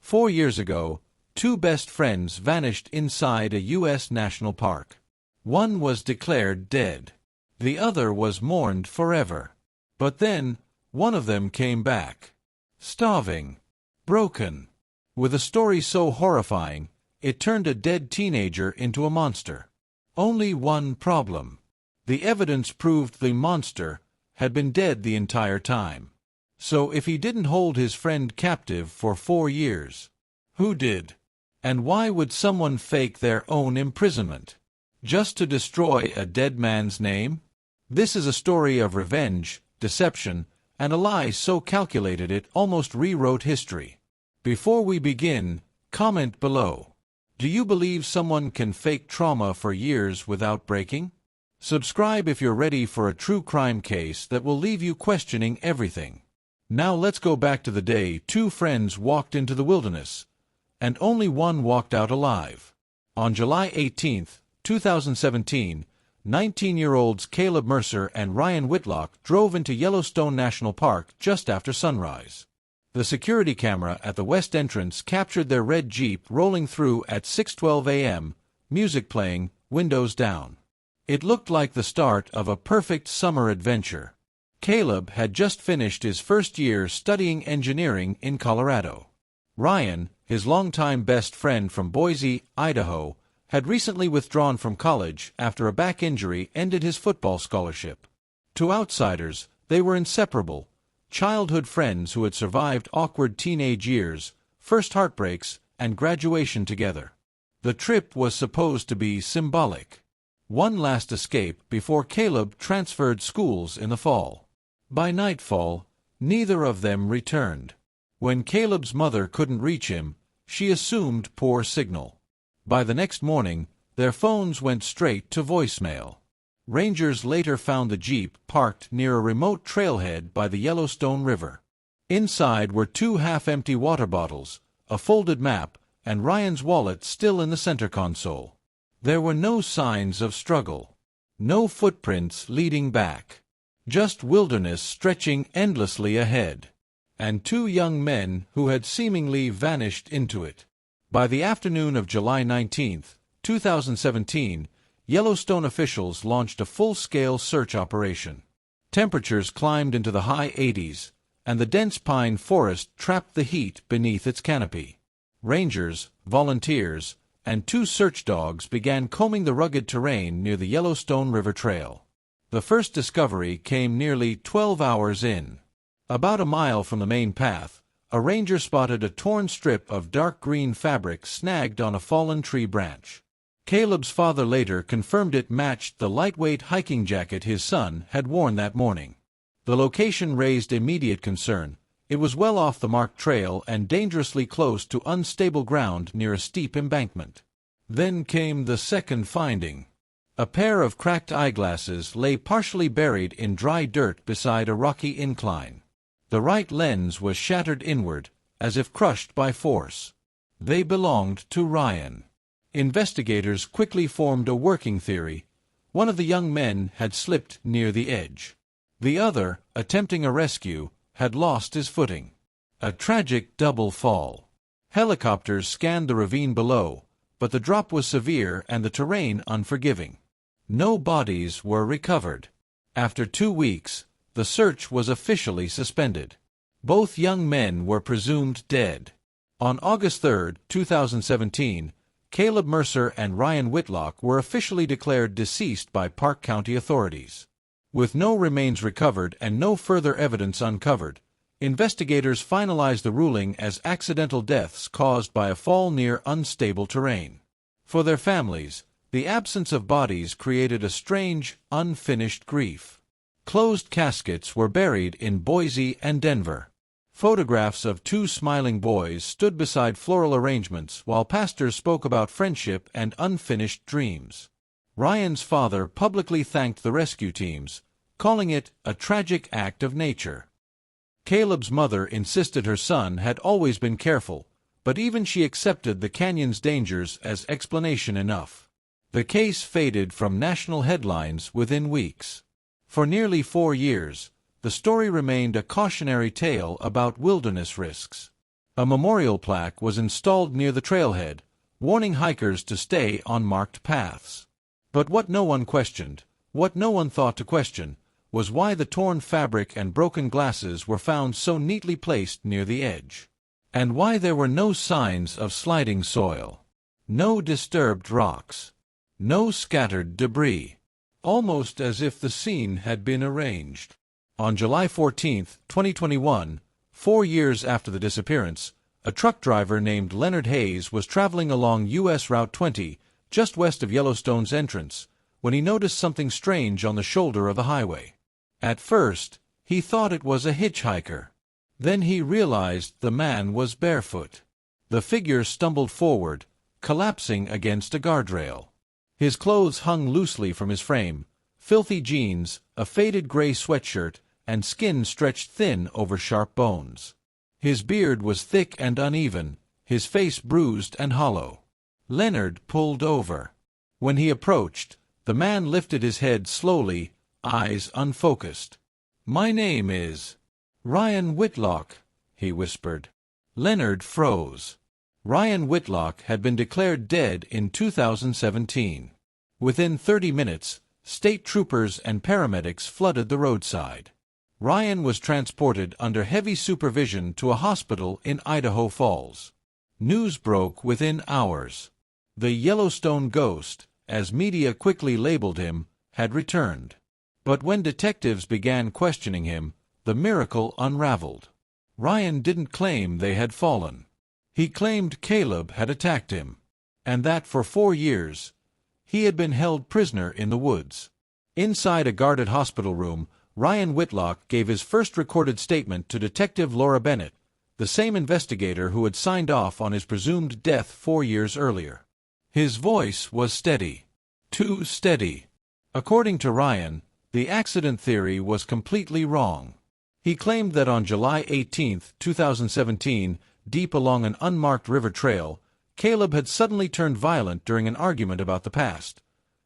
4 years ago, two best friends vanished inside a U.S. national park. One was declared dead. The other was mourned forever. But then, one of them came back. Starving. Broken. With a story so horrifying, it turned a dead teenager into a monster. Only one problem. The evidence proved the monster had been dead the entire time. So if he didn't hold his friend captive for 4 years, who did? And why would someone fake their own imprisonment? Just to destroy a dead man's name? This is a story of revenge, deception, and a lie so calculated it almost rewrote history. Before we begin, comment below. Do you believe someone can fake trauma for years without breaking? Subscribe if you're ready for a true crime case that will leave you questioning everything. Now let's go back to the day two friends walked into the wilderness, and only one walked out alive. On July 18, 2017, 19-year-olds Caleb Mercer and Ryan Whitlock drove into Yellowstone National Park just after sunrise. The security camera at the west entrance captured their red Jeep rolling through at 6:12 a.m., music playing, windows down. It looked like the start of a perfect summer adventure. Caleb had just finished his first year studying engineering in Colorado. Ryan, his longtime best friend from Boise, Idaho, had recently withdrawn from college after a back injury ended his football scholarship. To outsiders, they were inseparable, childhood friends who had survived awkward teenage years, first heartbreaks, and graduation together. The trip was supposed to be symbolic. One last escape before Caleb transferred schools in the fall. By nightfall, neither of them returned. When Caleb's mother couldn't reach him, she assumed poor signal. By the next morning, their phones went straight to voicemail. Rangers later found the Jeep parked near a remote trailhead by the Yellowstone River. Inside were two half-empty water bottles, a folded map, and Ryan's wallet still in the center console. There were no signs of struggle. No footprints leading back. Just wilderness stretching endlessly ahead. And two young men who had seemingly vanished into it. By the afternoon of July 19, 2017, Yellowstone officials launched a full-scale search operation. Temperatures climbed into the high 80s, and the dense pine forest trapped the heat beneath its canopy. Rangers, volunteers, and two search dogs began combing the rugged terrain near the Yellowstone River Trail. The first discovery came nearly 12 hours in. About a mile from the main path, a ranger spotted a torn strip of dark green fabric snagged on a fallen tree branch. Caleb's father later confirmed it matched the lightweight hiking jacket his son had worn that morning. The location raised immediate concern. It was well off the marked trail and dangerously close to unstable ground near a steep embankment. Then came the second finding. A pair of cracked eyeglasses lay partially buried in dry dirt beside a rocky incline. The right lens was shattered inward, as if crushed by force. They belonged to Ryan. Investigators quickly formed a working theory. One of the young men had slipped near the edge. The other, attempting a rescue, had lost his footing. A tragic double fall. Helicopters scanned the ravine below, but the drop was severe and the terrain unforgiving. No bodies were recovered. After 2 weeks, the search was officially suspended. Both young men were presumed dead. On August 3, 2017, Caleb Mercer and Ryan Whitlock were officially declared deceased by Park County authorities. With no remains recovered and no further evidence uncovered, investigators finalized the ruling as accidental deaths caused by a fall near unstable terrain. For their families, the absence of bodies created a strange, unfinished grief. Closed caskets were buried in Boise and Denver. Photographs of two smiling boys stood beside floral arrangements while pastors spoke about friendship and unfinished dreams. Ryan's father publicly thanked the rescue teams, calling it a tragic act of nature. Caleb's mother insisted her son had always been careful, but even she accepted the canyon's dangers as explanation enough. The case faded from national headlines within weeks. For nearly 4 years, the story remained a cautionary tale about wilderness risks. A memorial plaque was installed near the trailhead, warning hikers to stay on marked paths. But what no one questioned, what no one thought to question, was why the torn fabric and broken glasses were found so neatly placed near the edge. And why there were no signs of sliding soil. No disturbed rocks. No scattered debris. Almost as if the scene had been arranged. On July 14, 2021, 4 years after the disappearance, a truck driver named Leonard Hayes was traveling along U.S. Route 20, just west of Yellowstone's entrance, when he noticed something strange on the shoulder of the highway. At first, he thought it was a hitchhiker. Then he realized the man was barefoot. The figure stumbled forward, collapsing against a guardrail. His clothes hung loosely from his frame, filthy jeans, a faded gray sweatshirt, and skin stretched thin over sharp bones. His beard was thick and uneven, his face bruised and hollow. Leonard pulled over. When he approached, the man lifted his head slowly, eyes unfocused. "My name is Ryan Whitlock," he whispered. Leonard froze. Ryan Whitlock had been declared dead in 2017. Within 30 minutes, state troopers and paramedics flooded the roadside. Ryan was transported under heavy supervision to a hospital in Idaho Falls. News broke within hours. The Yellowstone Ghost, as media quickly labeled him, had returned. But when detectives began questioning him, the miracle unraveled. Ryan didn't claim they had fallen. He claimed Caleb had attacked him, and that for 4 years, he had been held prisoner in the woods. Inside a guarded hospital room, Ryan Whitlock gave his first recorded statement to Detective Laura Bennett, the same investigator who had signed off on his presumed death 4 years earlier. His voice was steady. Too steady. According to Ryan, the accident theory was completely wrong. He claimed that on July 18, 2017, deep along an unmarked river trail, Caleb had suddenly turned violent during an argument about the past.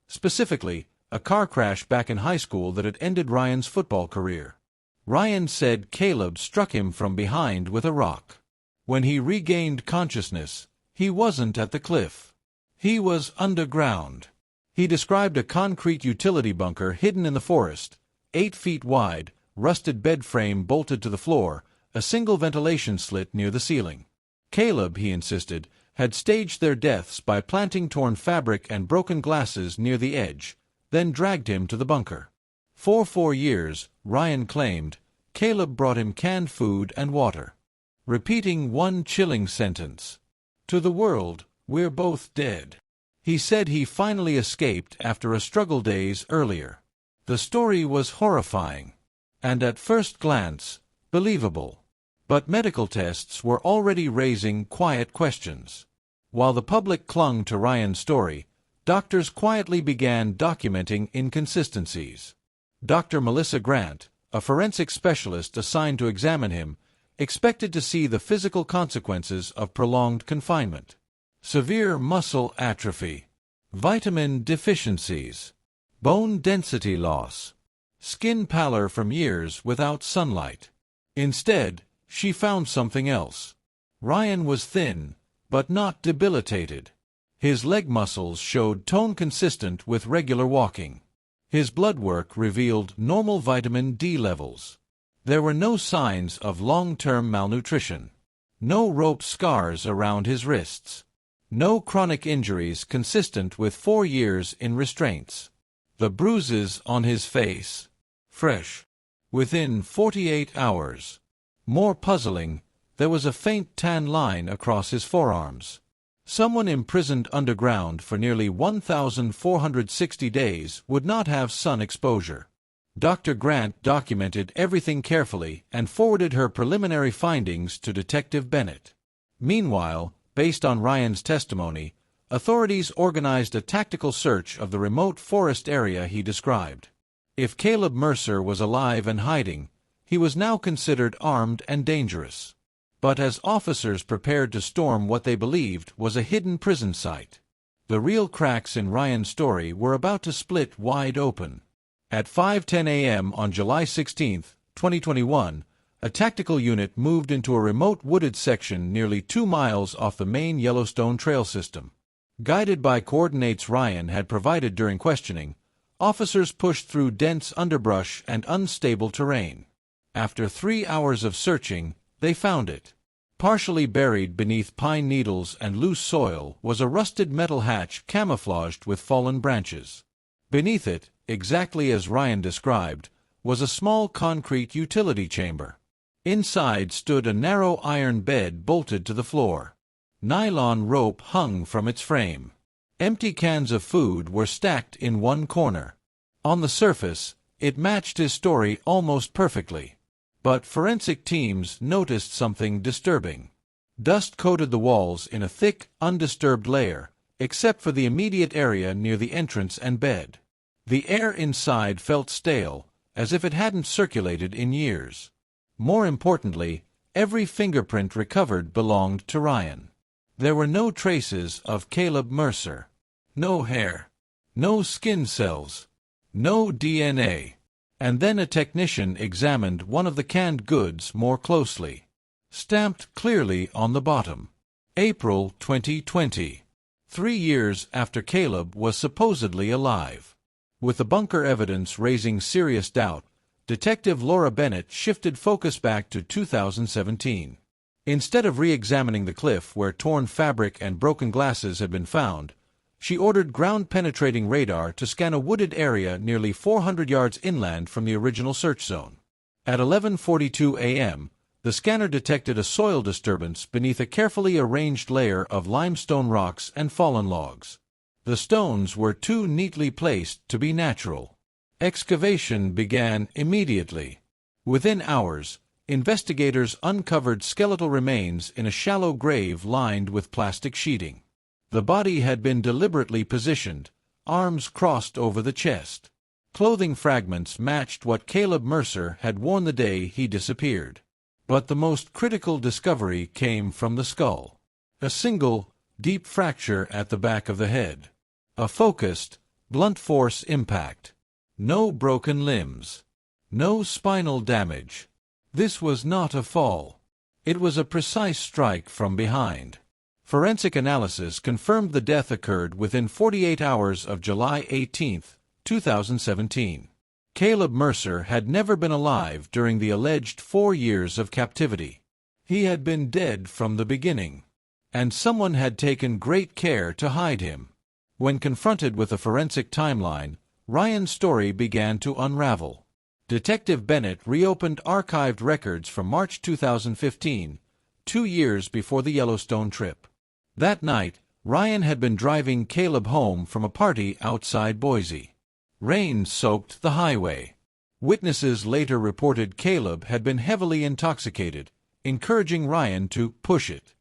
Specifically, a car crash back in high school that had ended Ryan's football career. Ryan said Caleb struck him from behind with a rock. When he regained consciousness, he wasn't at the cliff. He was underground. He described a concrete utility bunker hidden in the forest, 8 feet wide, rusted bed frame bolted to the floor, a single ventilation slit near the ceiling. Caleb, he insisted, had staged their deaths by planting torn fabric and broken glasses near the edge, then dragged him to the bunker. For 4 years, Ryan claimed, Caleb brought him canned food and water, repeating one chilling sentence. "To the world, we're both dead." He said he finally escaped after a struggle days earlier. The story was horrifying, and at first glance, believable. But medical tests were already raising quiet questions. While the public clung to Ryan's story, doctors quietly began documenting inconsistencies. Dr. Melissa Grant, a forensic specialist assigned to examine him, expected to see the physical consequences of prolonged confinement. Severe muscle atrophy, vitamin deficiencies, bone density loss, skin pallor from years without sunlight. Instead, she found something else. Ryan was thin, but not debilitated. His leg muscles showed tone consistent with regular walking. His blood work revealed normal vitamin D levels. There were no signs of long-term malnutrition. No rope scars around his wrists. No chronic injuries consistent with 4 years in restraints. The bruises on his face, fresh, within 48 hours. More puzzling, there was a faint tan line across his forearms. Someone imprisoned underground for nearly 1,460 days would not have sun exposure. Dr. Grant documented everything carefully and forwarded her preliminary findings to Detective Bennett. Meanwhile, based on Ryan's testimony, authorities organized a tactical search of the remote forest area he described. If Caleb Mercer was alive and hiding, he was now considered armed and dangerous. But as officers prepared to storm what they believed was a hidden prison site, the real cracks in Ryan's story were about to split wide open. At 5:10 a.m. on July 16, 2021, A tactical unit moved into a remote wooded section nearly 2 miles off the main Yellowstone trail system. Guided by coordinates Ryan had provided during questioning, officers pushed through dense underbrush and unstable terrain. After 3 hours of searching, they found it. Partially buried beneath pine needles and loose soil was a rusted metal hatch camouflaged with fallen branches. Beneath it, exactly as Ryan described, was a small concrete utility chamber. Inside stood a narrow iron bed bolted to the floor. Nylon rope hung from its frame. Empty cans of food were stacked in one corner. On the surface, it matched his story almost perfectly. But forensic teams noticed something disturbing. Dust coated the walls in a thick, undisturbed layer, except for the immediate area near the entrance and bed. The air inside felt stale, as if it hadn't circulated in years. More importantly, every fingerprint recovered belonged to Ryan. There were no traces of Caleb Mercer. No hair. No skin cells. No DNA. And then a technician examined one of the canned goods more closely. Stamped clearly on the bottom. April 2020. 3 years after Caleb was supposedly alive. With the bunker evidence raising serious doubt, Detective Laura Bennett shifted focus back to 2017. Instead of re-examining the cliff where torn fabric and broken glasses had been found, she ordered ground-penetrating radar to scan a wooded area nearly 400 yards inland from the original search zone. At 11:42 a.m., the scanner detected a soil disturbance beneath a carefully arranged layer of limestone rocks and fallen logs. The stones were too neatly placed to be natural. Excavation began immediately. Within hours, investigators uncovered skeletal remains in a shallow grave lined with plastic sheeting. The body had been deliberately positioned, arms crossed over the chest. Clothing fragments matched what Caleb Mercer had worn the day he disappeared. But the most critical discovery came from the skull. A single, deep fracture at the back of the head. A focused, blunt force impact. No broken limbs. No spinal damage. This was not a fall. It was a precise strike from behind. Forensic analysis confirmed the death occurred within 48 hours of July 18, 2017. Caleb Mercer had never been alive during the alleged 4 years of captivity. He had been dead from the beginning. And someone had taken great care to hide him. When confronted with a forensic timeline, Ryan's story began to unravel. Detective Bennett reopened archived records from March 2015, 2 years before the Yellowstone trip. That night, Ryan had been driving Caleb home from a party outside Boise. Rain soaked the highway. Witnesses later reported Caleb had been heavily intoxicated, encouraging Ryan to push it.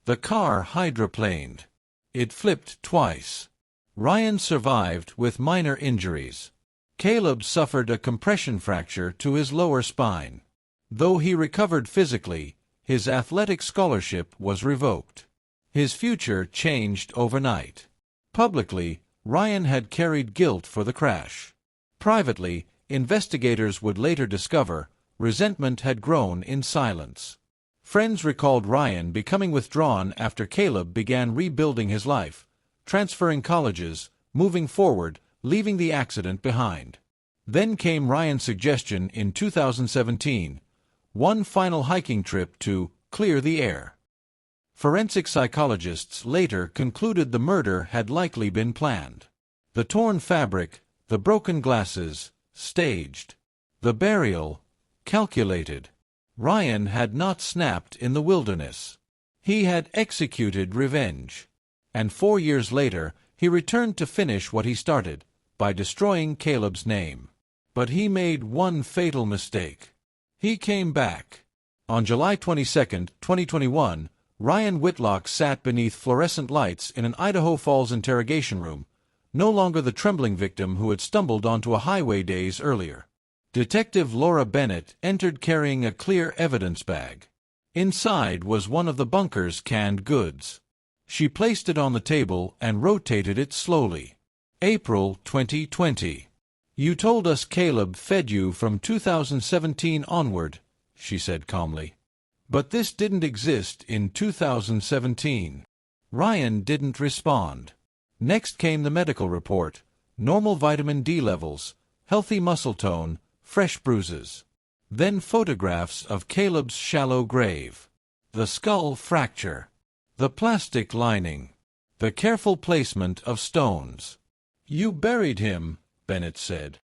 The car hydroplaned. It flipped twice. Ryan survived with minor injuries. Caleb suffered a compression fracture to his lower spine. Though he recovered physically, his athletic scholarship was revoked. His future changed overnight. Publicly, Ryan had carried guilt for the crash. Privately, investigators would later discover, resentment had grown in silence. Friends recalled Ryan becoming withdrawn after Caleb began rebuilding his life, transferring colleges, moving forward, leaving the accident behind. Then came Ryan's suggestion in 2017, one final hiking trip to clear the air. Forensic psychologists later concluded the murder had likely been planned. The torn fabric, the broken glasses, staged. The burial, calculated. Ryan had not snapped in the wilderness. He had executed revenge. And 4 years later, he returned to finish what he started, by destroying Caleb's name. But he made one fatal mistake. He came back. On July 22, 2021, Ryan Whitlock sat beneath fluorescent lights in an Idaho Falls interrogation room, no longer the trembling victim who had stumbled onto a highway days earlier. Detective Laura Bennett entered carrying a clear evidence bag. Inside was one of the bunker's canned goods. She placed it on the table and rotated it slowly. April 2020. You told us Caleb fed you from 2017 onward, she said calmly. But this didn't exist in 2017. Ryan didn't respond. Next came the medical report: normal vitamin D levels, healthy muscle tone, fresh bruises. Then photographs of Caleb's shallow grave. The skull fracture. The plastic lining. The careful placement of stones. "You buried him," Bennett said.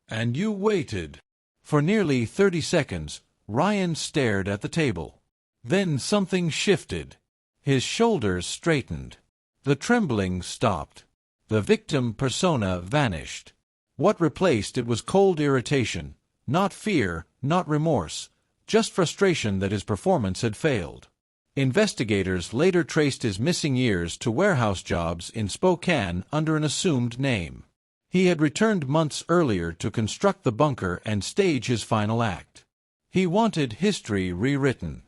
"And you waited." For nearly 30 seconds, Ryan stared at the table. Then something shifted. His shoulders straightened. The trembling stopped. The victim persona vanished. What replaced it was cold irritation, not fear, not remorse, just frustration that his performance had failed. Investigators later traced his missing years to warehouse jobs in Spokane under an assumed name. He had returned months earlier to construct the bunker and stage his final act. He wanted history rewritten.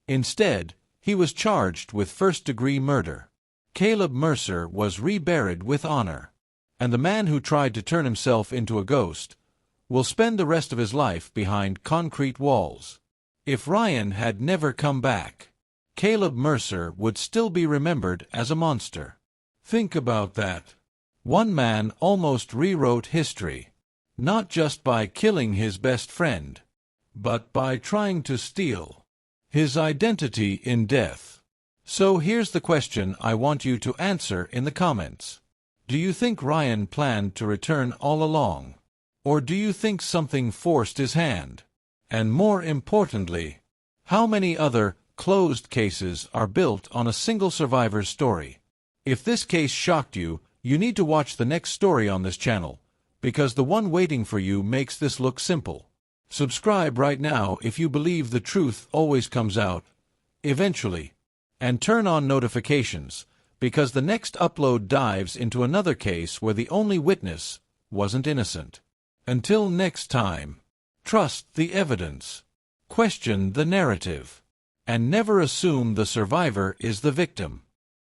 Instead, he was charged with first-degree murder. Caleb Mercer was reburied with honor. And the man who tried to turn himself into a ghost will spend the rest of his life behind concrete walls. If Ryan had never come back, Caleb Mercer would still be remembered as a monster. Think about that. One man almost rewrote history, not just by killing his best friend, but by trying to steal his identity in death. So here's the question I want you to answer in the comments. Do you think Ryan planned to return all along? Or do you think something forced his hand? And more importantly, how many other closed cases are built on a single survivor's story? If this case shocked you, you need to watch the next story on this channel, because the one waiting for you makes this look simple. Subscribe right now if you believe the truth always comes out, eventually. And turn on notifications, because the next upload dives into another case where the only witness wasn't innocent. Until next time, trust the evidence, question the narrative, and never assume the survivor is the victim.